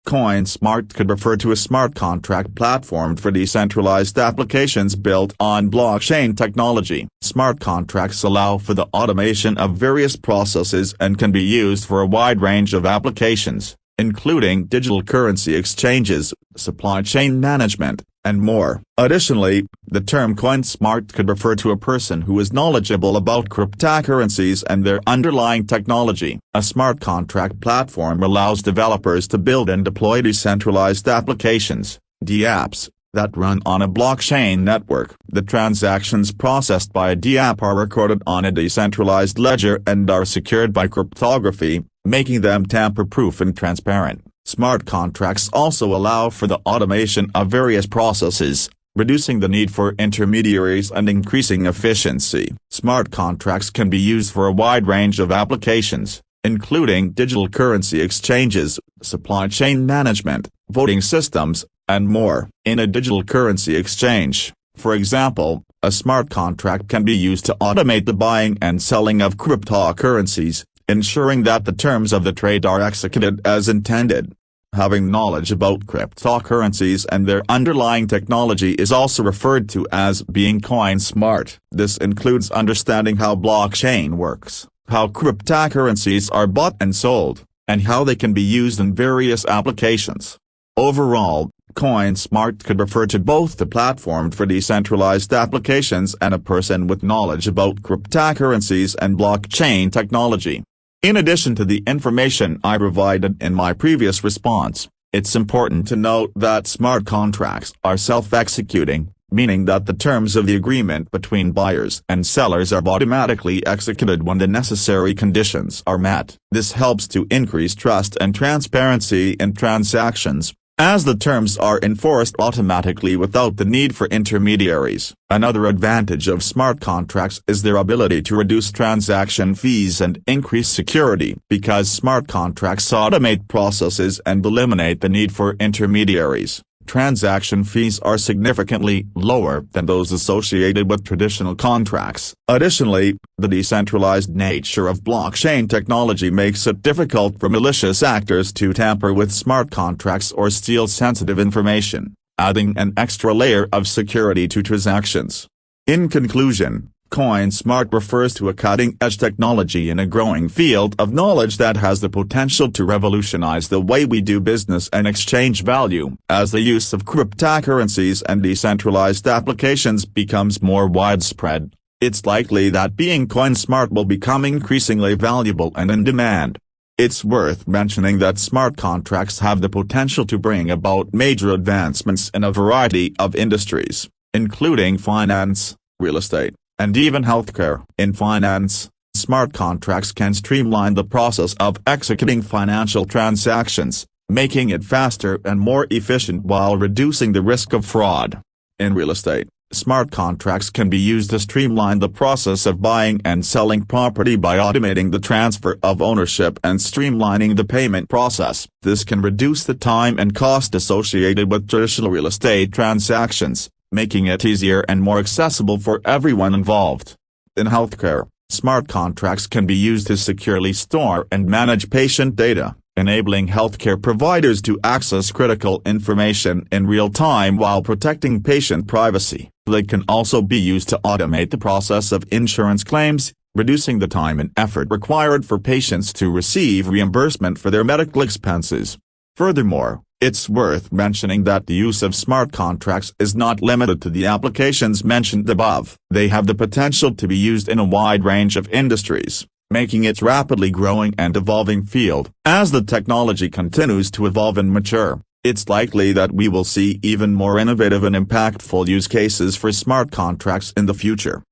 CoinSmart could refer to a smart contract platform for decentralized applications built on blockchain technology. Smart contracts allow for the automation of various processes and can be used for a wide range of applications, including digital currency exchanges, supply chain management, and more. Additionally, the term CoinSmart could refer to a person who is knowledgeable about cryptocurrencies and their underlying technology. A smart contract platform allows developers to build and deploy decentralized applications, dApps, that run on a blockchain network. The transactions processed by a dApp are recorded on a decentralized ledger and are secured by cryptography, making them tamper-proof and transparent. Smart contracts also allow for the automation of various processes, reducing the need for intermediaries and increasing efficiency. Smart contracts can be used for a wide range of applications, including digital currency exchanges, supply chain management, voting systems, and more. In a digital currency exchange, for example, a smart contract can be used to automate the buying and selling of cryptocurrencies, ensuring that the terms of the trade are executed as intended. Having knowledge about cryptocurrencies and their underlying technology is also referred to as being CoinSmart. This includes understanding how blockchain works, how cryptocurrencies are bought and sold, and how they can be used in various applications. Overall, CoinSmart could refer to both the platform for decentralized applications and a person with knowledge about cryptocurrencies and blockchain technology. In addition to the information I provided in my previous response, it's important to note that smart contracts are self-executing, meaning that the terms of the agreement between buyers and sellers are automatically executed when the necessary conditions are met. This helps to increase trust and transparency in transactions, as the terms are enforced automatically without the need for intermediaries. Another advantage of smart contracts is their ability to reduce transaction fees and increase security. Because smart contracts automate processes and eliminate the need for intermediaries, transaction fees are significantly lower than those associated with traditional contracts. Additionally, the decentralized nature of blockchain technology makes it difficult for malicious actors to tamper with smart contracts or steal sensitive information, adding an extra layer of security to transactions. In conclusion, CoinSmart refers to a cutting-edge technology in a growing field of knowledge that has the potential to revolutionize the way we do business and exchange value. As the use of cryptocurrencies and decentralized applications becomes more widespread, it's likely that being CoinSmart will become increasingly valuable and in demand. It's worth mentioning that smart contracts have the potential to bring about major advancements in a variety of industries, including finance, real estate, and even healthcare. In finance, smart contracts can streamline the process of executing financial transactions, making it faster and more efficient while reducing the risk of fraud. In real estate, smart contracts can be used to streamline the process of buying and selling property by automating the transfer of ownership and streamlining the payment process. This can reduce the time and cost associated with traditional real estate transactions, making it easier and more accessible for everyone involved. In healthcare, smart contracts can be used to securely store and manage patient data, enabling healthcare providers to access critical information in real time while protecting patient privacy. They can also be used to automate the process of insurance claims, reducing the time and effort required for patients to receive reimbursement for their medical expenses. Furthermore, it's worth mentioning that the use of smart contracts is not limited to the applications mentioned above. They have the potential to be used in a wide range of industries, making it a rapidly growing and evolving field. As the technology continues to evolve and mature, it's likely that we will see even more innovative and impactful use cases for smart contracts in the future.